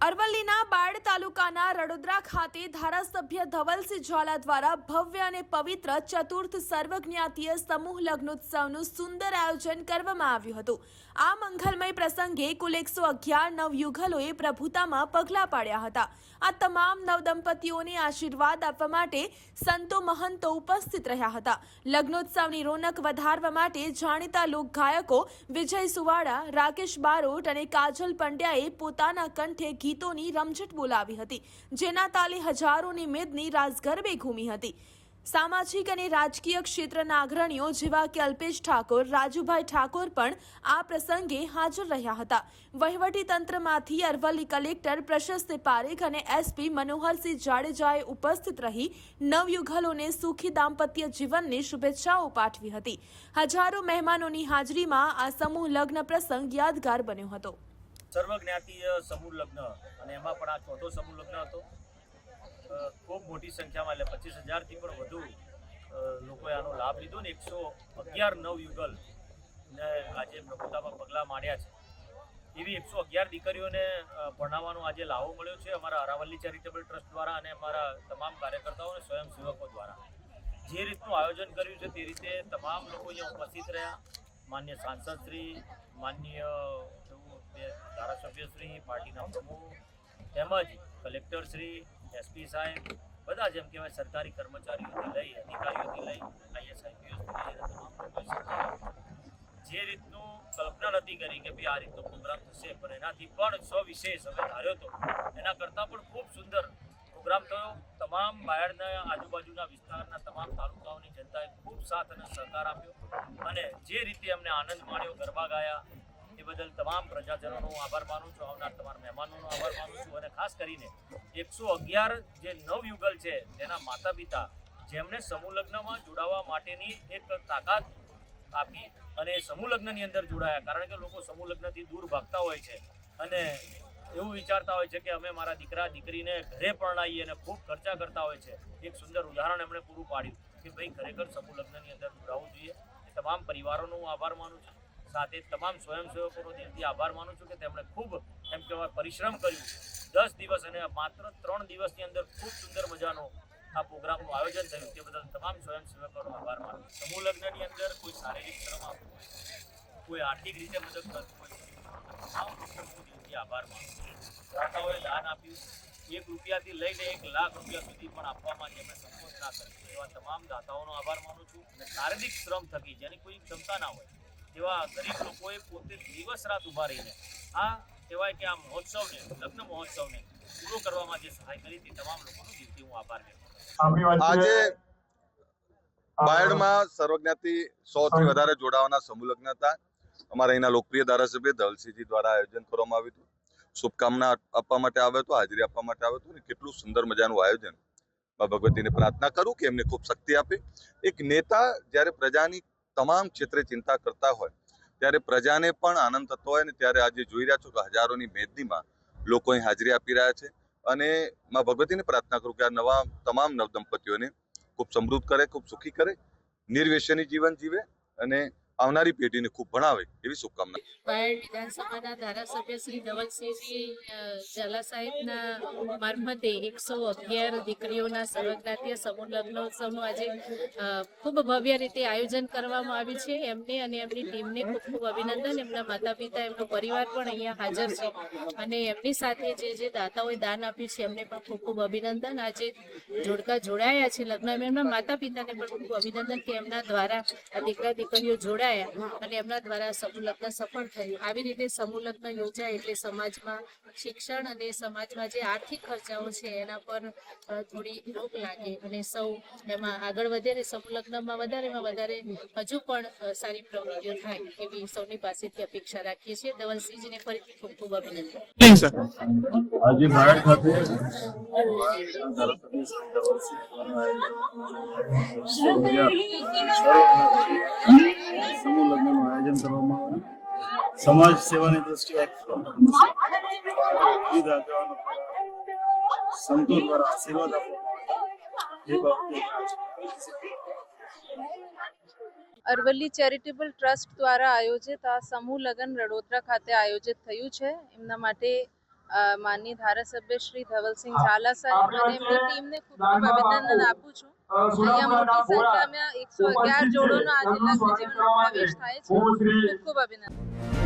અરવલ્લીના બાયડ તાલુકાના રડોદરા ખાતે ધારાસભ્ય ધવલસિંહ ઝાલા દ્વારા ભવ્ય અને પવિત્ર ચતુર્થ સર્વજ્ઞાતીય સમૂહ લગ્નોત્સવનું સુંદર આયોજન કરવામાં આવ્યું હતું। આ મંગલમય પ્રસંગે કુલ 111 નવયુગલોએ પ્રભુતામાં પગલાં પાડ્યા હતા। આ તમામ નવદંપતીઓને આશીર્વાદ આપવા માટે સંતો મહંતો ઉપસ્થિત રહ્યા હતા। લગ્નોત્સવની રોનક વધારવા માટે જાણીતા લોકગાયકો વિજય સુવાડા, રાકેશ બારોટ અને કાજલ પંડ્યાએ પોતાના કંઠે ગીતોની રમઝટ બોલાવી હતી, જેના તાલે હજારોની મેદની રાસગરબે ઘૂમી હતી। સામાજિક અને રાજકીય ક્ષેત્રના અગ્રણીઓ જેવા કે અલ્પેશ ઠાકોર, રાજુભાઈ ઠાકોર પણ આ પ્રસંગે હાજર રહ્યા હતા। વહીવટી તંત્રમાંથી અરવલ્લી કલેક્ટર પ્રશસ્ત પારેખ અને એસપી મનોહરસિંહ જાડેજાએ ઉપસ્થિત રહી નવયુગલોને સુખી દાંપત્ય જીવનની શુભેચ્છાઓ પાઠવી હતી। હજારો મહેમાનોની હાજરીમાં આ સમૂહ લગ્ન પ્રસંગ યાદગાર બન્યો હતો। સર્વજ્ઞાતીય સમૂહ લગ્ન અને એમાં પણ આ ચોથો સમૂહ લગ્ન હતો। ખૂબ મોટી સંખ્યામાં એટલે 25,000થી પણ વધુ લોકોએ આનો લાભ લીધો ને 111 નવયુગલ ને આજે પ્રભુતામાં પગલાં માંડ્યા છે। એવી 111 દીકરીઓને ભણાવવાનો આજે લાવો મળ્યો છે અમારા અરાવલ્લી ચેરિટેબલ ટ્રસ્ટ દ્વારા અને અમારા તમામ કાર્યકર્તાઓ અને સ્વયંસેવકો દ્વારા। જે રીતનું આયોજન કર્યું છે તે રીતે તમામ લોકો અહીંયા ઉપસ્થિત રહ્યા। માન્ય સાંસદશ્રી, માન્ય ધારાસભ્યશ્રી, પાર્ટીના પ્રમુખ તેમજ કલેક્ટરશ્રી, એસપી સાહેબ, બધા જેમ કહેવાય સરકારી કર્મચારીઓથી લઈ અધિકારીઓથી લઈ આઈએસ આઈપીએસ જે રીતનું કલ્પના નથી કરી કે ભાઈ આ રીતનો પ્રોગ્રામ થશે, પણ એનાથી પણ સવિશેષ અમે ધાર્યો હતો એના કરતાં પણ ખૂબ સુંદર પ્રોગ્રામ થયો। તમામ બાયડના આજુબાજુના વિસ્તારના તમામ તાલુકાઓની જનતાએ ખૂબ સાથ અને સહકાર આપ્યો અને જે રીતે અમને આનંદ માણ્યો, ગરબા ગાયા, એ બદલ તમામ પ્રજાજનોનો આભાર માનું છું, આવનાર તમારા મહેમાનોનો આભાર માનું છું અને ખાસ કરીને 111 જે નવયુગલ છે તેના માતા પિતા જેમણે સમૂહ લગ્નમાં જોડાવા માટેની એક તાકાત આપી અને સમૂહ લગ્નની અંદર જોડાયા। કારણ કે લોકો સમૂહ લગ્નથી દૂર ભાગતા હોય છે અને એવું વિચારતા હોય છે કે અમે મારા દીકરા દીકરીને ઘરે પરણાવીએ અને ખૂબ ખર્ચા કરતા હોય છે। એક સુંદર ઉદાહરણ એમણે પૂરું પાડ્યું કે ભાઈ ખરેખર સમૂહ લગ્નની અંદર જોડાવવું જોઈએ। એ તમામ પરિવારોનો હું આભાર માનું છું, સાથે તમામ સ્વયંસેવકોનો દિલથી આભાર માનું છું કે તેમણે ખૂબ એમ કહેવાય પરિશ્રમ કર્યું। 10 દિવસ અને માત્ર 3 દિવસની અંદર ખૂબ સુંદર મજાનો આ પ્રોગ્રામનું આયોજન થયું, તે બદલ તમામ સ્વયંસેવકોનો આભાર માનું છું। સમૂહ લગ્નની અંદર કોઈ શારીરિક શ્રમ આપવું, કોઈ આર્થિક રીતે મદદ કરતું હોય, તમામ લોકોનો દિલથી આભાર માનું છું। દાતાઓએ દાન આપ્યું, 1 રૂપિયાથી લઈને 1 લાખ રૂપિયા સુધી પણ આપવામાં જેમણે સંકોચ ના કર્યો એવા તમામ દાતાઓનો આભાર માનું છું। અને શારીરિક શ્રમ થકી જેની કોઈ ક્ષમતા ના હોય એવા ગરીબ લોકોએ પોતે દિવસ રાત ઊભા રહીને આ કહેવાય કે આ મહોત્સવને, લગ્ન મહોત્સવને પૂરો કરવામાં જે સહાય કરી તે તમામ લોકોનો દિલથી હું આભાર વ્યક્ત કરું છું। આજે બાયડમાં સર્વજ્ઞાતિ 100 થી વધારે જોડાવાના સમૂહ લગ્ન હતા। અમારા અહીંના લોકપ્રિય ધારાસભ્ય ધવલસિંહજી દ્વારા આયોજન કરવામાં આવ્યું હતું। શુભકામના આપવા માટે આવ્યો હતો, હાજરી આપવા માટે આવ્યો હતો અને કેટલું સુંદર મજાનું આયોજન। ભગવતીને પ્રાર્થના કરું કે એમને ખૂબ શક્તિ આપે। એક નેતા જ્યારે પ્રજાની તમામ ક્ષેત્રે ચિંતા કરતા હોય ત્યારે પ્રજાને પણ આનંદ થતો હોય ને ત્યારે આજે જોઈ રહ્યા છો કે હજારોની મેદનીમાં લોકો અહીં હાજરી આપી રહ્યા છે અને માં ભગવતીને પ્રાર્થના કરું કે આ નવા તમામ નવદંપતીઓને ખૂબ સમૃદ્ધ કરે, ખૂબ સુખી કરે, નિર્વ્યસની જીવન જીવે અને આવનારી પેઢીને ખૂબ ભણાવે એવી શુભકામના। બાયડ વિધાનસભાના ધારાસભ્ય શ્રી ધવલસિંહજી ઝાલા સાહેબના મારફતે 111 દીકરીઓના સર્વજ્ઞાતીય સમૂહ લગ્નોત્સવનું આજે ખૂબ ભવ્ય રીતે આયોજન કરવામાં આવ્યું છે। એમને અને એમની ટીમને ખૂબ ખૂબ અભિનંદન। એમના માતા પિતા, એમનો પરિવાર પણ અહીંયા હાજર છે અને એમની સાથે જે દાતાઓએ દાન આપ્યું છે એમને પણ ખૂબ ખૂબ અભિનંદન। આજે જોડકા જોડાયા છે લગ્ન, એમના માતા પિતાને પણ ખૂબ અભિનંદન કે એમના દ્વારા આ દીકરા દીકરીઓ જોડાયા અને એમના દ્વારા સમૂહ લગ્ન સફળ થયું। આવી રીતે સમૂહ લગ્ન યોજાય એટલે સમાજમાં શિક્ષણ અને સમાજમાં જે આર્થિક ખર્ચાઓ છે એના પર થોડી રોક લાગે અને સૌ એમાં આગળ વધે અને સમૂહ લગ્નમાં વધારેમાં વધારે હજુ પણ સારી પ્રવૃત્તિઓ થાય એવી સૌની પાસેથી અપેક્ષા રાખીએ છીએ। ધવલસિંહજીને ફરીથી ખૂબ ખૂબ અભિનંદન। આજે બાયડ ખાતે સમૂહ લગ્નનું આયોજન કરવામાં આવ્યું। સમાજ સેવાની દ્રષ્ટિએ સંતો દ્વારા આશીર્વાદ અરવલ્લી ચેરિટેબલ ટ્રસ્ટ દ્વારા આયોજિત આ સમૂહ લગ્ન રડોદરા ખાતે આયોજિત થયું છે। એમના માટે માનનીય ધારાસભ્ય શ્રી ધવલસિંહ ઝાલા સાહેબ અને એમની ટીમને ખૂબ ખૂબ અભિનંદન આપું છું. અહીંયા મોટી સંખ્યામાં 111 જોડોનો આજે લગ્ન જીવનમાં પ્રવેશ થાય છે. ખૂબ ખૂબ અભિનંદન.